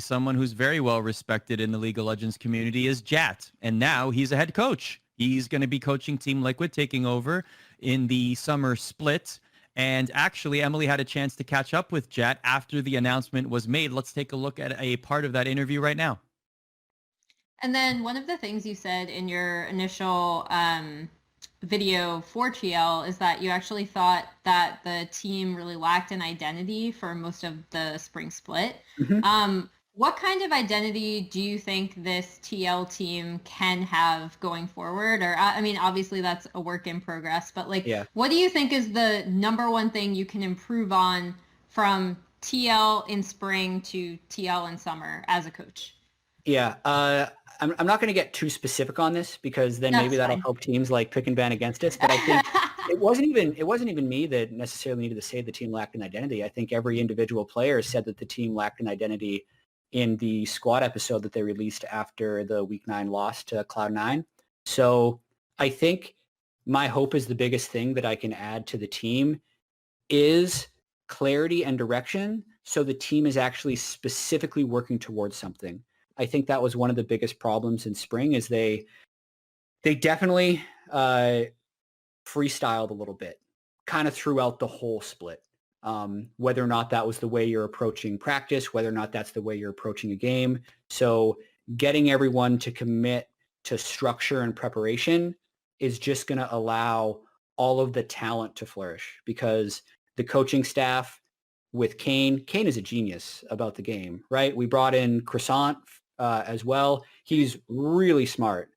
Someone who's very well respected in the League of Legends community is Jat, and now he's a head coach. He's going to be coaching Team Liquid, taking over in the summer split. And actually, Emily had a chance to catch up with Jat after the announcement was made. Let's take a look at a part of that interview right now. And then one of the things you said in your initial video for TL is that you actually thought that the team really lacked an identity for most of the spring split. Mm-hmm. What kind of identity do you think this TL team can have going forward? Or, I mean, obviously that's a work in progress, but like, what do you think is the number one thing you can improve on from TL in spring to TL in summer as a coach? Yeah, I'm not going to get too specific on this because then maybe that'll help teams like pick and ban against us. But I think it wasn't even me that necessarily needed to say the team lacked an identity. I think every individual player said that the team lacked an identity in the squad episode that they released after the Week 9 loss to Cloud9. So I think my hope is the biggest thing that I can add to the team is clarity and direction, so the team is actually specifically working towards something. I think that was one of the biggest problems in spring is they definitely freestyled a little bit, kind of throughout the whole split. Whether or not that was the way you're approaching practice, whether or not that's the way you're approaching a game. So getting everyone to commit to structure and preparation is just going to allow all of the talent to flourish because the coaching staff with Kane is a genius about the game, right? We brought in Croissant as well. He's really smart.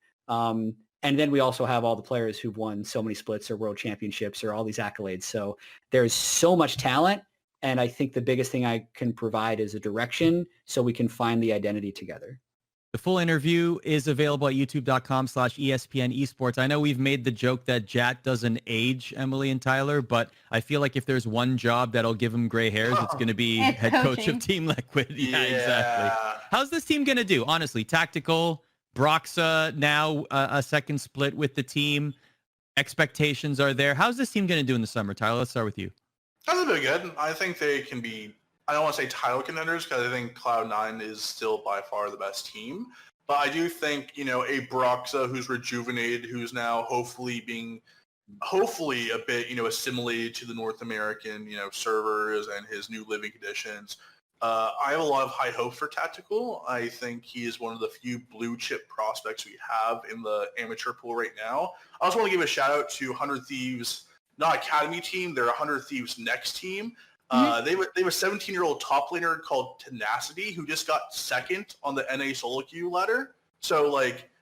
And then we also have all the players who've won so many splits or world championships or all these accolades. So there's so much talent. And I think the biggest thing I can provide is a direction so we can find the identity together. The full interview is available at youtube.com/ESPN Esports. I know we've made the joke that Jat doesn't age Emily and Tyler, but I feel like if there's one job that'll give him gray hairs, it's going to be head coach of Team Liquid. Yeah, exactly. How's this team going to do? Honestly, tactical, Broxah now a second split with the team. Expectations are there. How's this team going to do in the summer, Tyler? Let's start with you. That's a bit good. I think they can be, I don't want to say title contenders because I think Cloud9 is still by far the best team. But I do think, a Broxah who's rejuvenated, who's now hopefully a bit, assimilated to the North American, servers and his new living conditions. I have a lot of high hopes for Tactical. I think he is one of the few blue chip prospects we have in the amateur pool right now. I also want to give a shout out to 100 Thieves, not Academy team, they're 100 Thieves next team. They have a 17-year-old top laner called Tenacity who just got second on the NA solo queue ladder. So,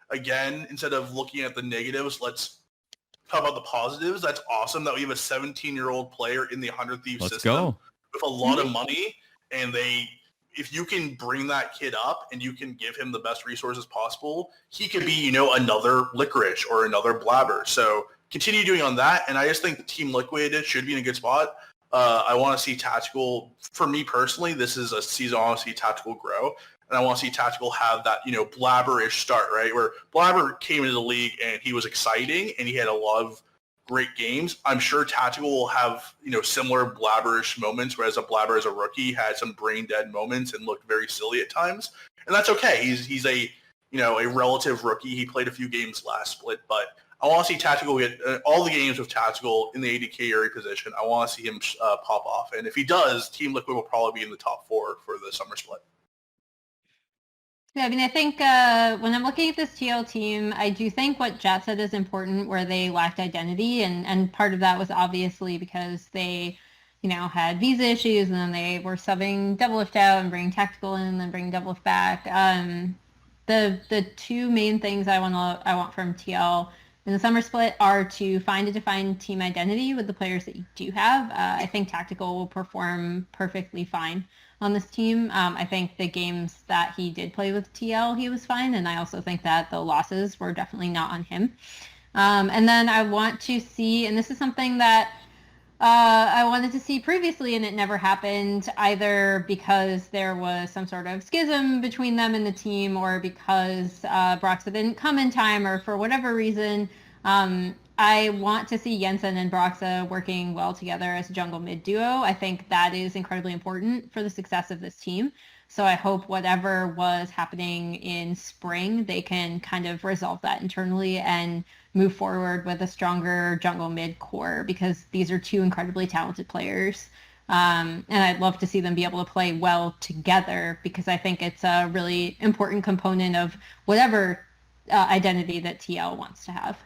again, instead of looking at the negatives, let's talk about the positives. That's awesome that we have a 17-year-old player in the 100 Thieves system with a lot of money. And if you can bring that kid up and you can give him the best resources possible, he could be, another Licorice or another Blabber. So continue doing on that. And I just think the Team Liquid should be in a good spot. I want to see Tactical, for me personally, this is a season I want to see Tactical grow. And I want to see Tactical have that, Blabber-ish start, right? Where Blabber came into the league and he was exciting and he had a lot of great games. I'm sure Tactical will have, similar Blabberish moments, whereas a Blabber as a rookie had some brain dead moments and looked very silly at times. And that's okay. He's a, a relative rookie. He played a few games last split, but I want to see Tactical get all the games with Tactical in the AD carry position. I want to see him pop off. And if he does, Team Liquid will probably be in the top 4 for the summer split. Yeah, I mean, I think when I'm looking at this TL team, I do think what Jat said is important, where they lacked identity, and part of that was obviously because they, had visa issues, and then they were subbing Doublelift out and bringing Tactical in, and then bringing Doublelift back. The two main things I want from TL in the summer split are to find a defined team identity with the players that you do have. I think Tactical will perform perfectly fine on this team. I think the games that he did play with TL, he was fine. And I also think that the losses were definitely not on him. And then I want to see, and this is something that I wanted to see previously and it never happened, either because there was some sort of schism between them and the team or because Broxah didn't come in time or for whatever reason. I want to see Jensen and Broxa working well together as a jungle mid duo. I think that is incredibly important for the success of this team. So I hope whatever was happening in spring, they can kind of resolve that internally and move forward with a stronger jungle mid core, because these are two incredibly talented players. And I'd love to see them be able to play well together, because I think it's a really important component of whatever identity that TL wants to have.